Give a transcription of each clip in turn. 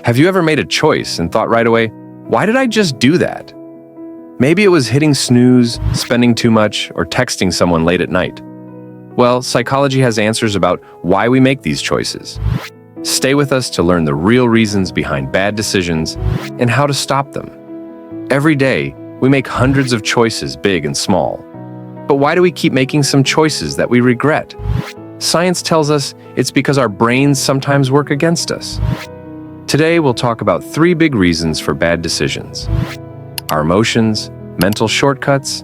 Have you ever made a choice and thought right away, why did I just do that? Maybe it was hitting snooze, spending too much, or texting someone late at night. Well, psychology has answers about why we make these choices. Stay with us to learn the real reasons behind bad decisions and how to stop them. Every day, we make hundreds of choices, big and small. But why do we keep making some choices that we regret? Science tells us it's because our brains sometimes work against us. Today, we'll talk about 3 big reasons for bad decisions: our emotions, mental shortcuts,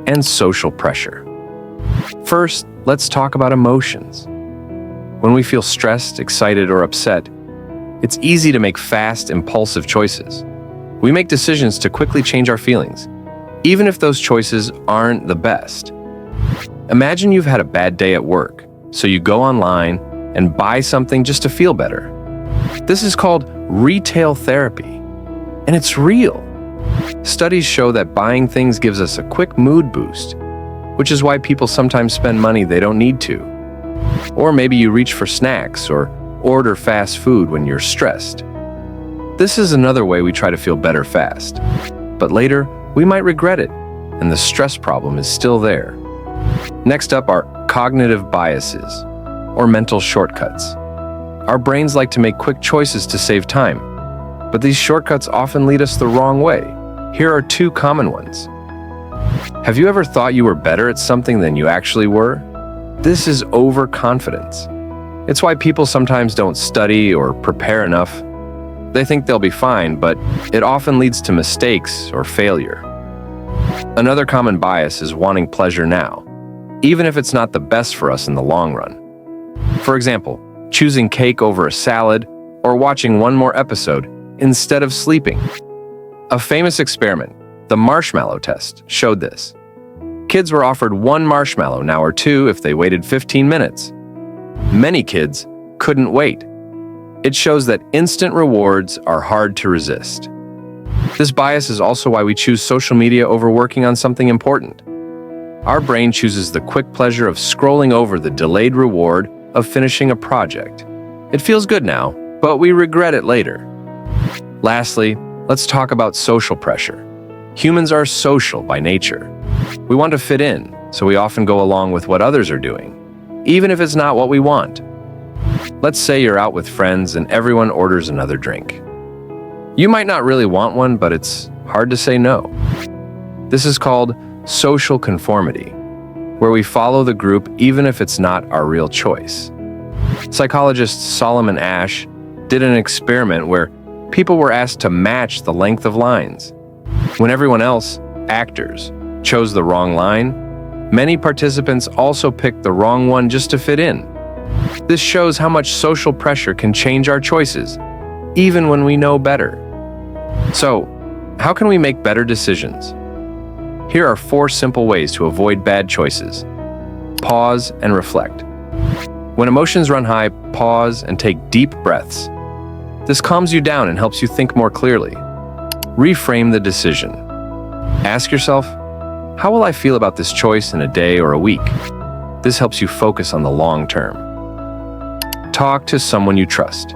and social pressure. First, let's talk about emotions. When we feel stressed, excited, or upset, it's easy to make fast, impulsive choices. We make decisions to quickly change our feelings, even if those choices aren't the best. Imagine you've had a bad day at work, so you go online and buy something just to feel better. This is called retail therapy, and it's real. Studies show that buying things gives us a quick mood boost, which is why people sometimes spend money they don't need to. Or maybe you reach for snacks or order fast food when you're stressed. This is another way we try to feel better fast. But later, we might regret it, and the stress problem is still there. Next up are cognitive biases, or mental shortcuts. Our brains like to make quick choices to save time, but these shortcuts often lead us the wrong way. Here are 2 common ones. Have you ever thought you were better at something than you actually were? This is overconfidence. It's why people sometimes don't study or prepare enough. They think they'll be fine, but it often leads to mistakes or failure. Another common bias is wanting pleasure now, even if it's not the best for us in the long run. For example, choosing cake over a salad or watching one more episode instead of sleeping. A famous experiment, the marshmallow test, showed this. Kids were offered 1 marshmallow now or 2 if they waited 15 minutes. Many kids couldn't wait. It shows that instant rewards are hard to resist. This bias is also why we choose social media over working on something important. Our brain chooses the quick pleasure of scrolling over the delayed reward of finishing a project. It feels good now, but we regret it later. Lastly, let's talk about social pressure. Humans are social by nature. We want to fit in, so we often go along with what others are doing, even if it's not what we want. Let's say you're out with friends and everyone orders another drink. You might not really want one, but it's hard to say no. This is called social conformity, where we follow the group even if it's not our real choice. Psychologist Solomon Asch did an experiment where people were asked to match the length of lines. When everyone else, actors, chose the wrong line, many participants also picked the wrong one just to fit in. This shows how much social pressure can change our choices, even when we know better. So, how can we make better decisions? Here are 4 simple ways to avoid bad choices. Pause and reflect. When emotions run high, pause and take deep breaths. This calms you down and helps you think more clearly. Reframe the decision. Ask yourself, how will I feel about this choice in a day or a week? This helps you focus on the long term. Talk to someone you trust.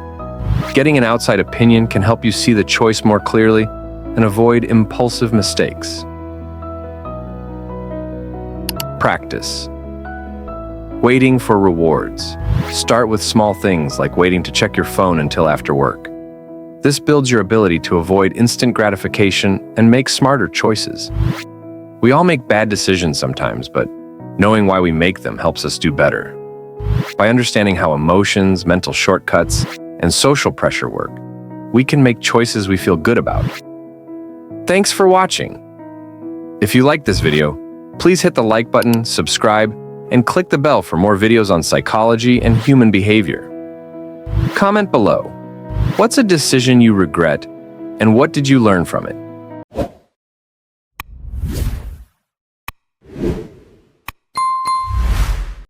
Getting an outside opinion can help you see the choice more clearly and avoid impulsive mistakes. Practice. Waiting for rewards. Start with small things like waiting to check your phone until after work. This builds your ability to avoid instant gratification and make smarter choices. We all make bad decisions sometimes, but knowing why we make them helps us do better. By understanding how emotions, mental shortcuts, and social pressure work, we can make choices we feel good about. Thanks for watching. If you liked this video, please hit the like button, subscribe, and click the bell for more videos on psychology and human behavior. Comment below. What's a decision you regret, and what did you learn from it?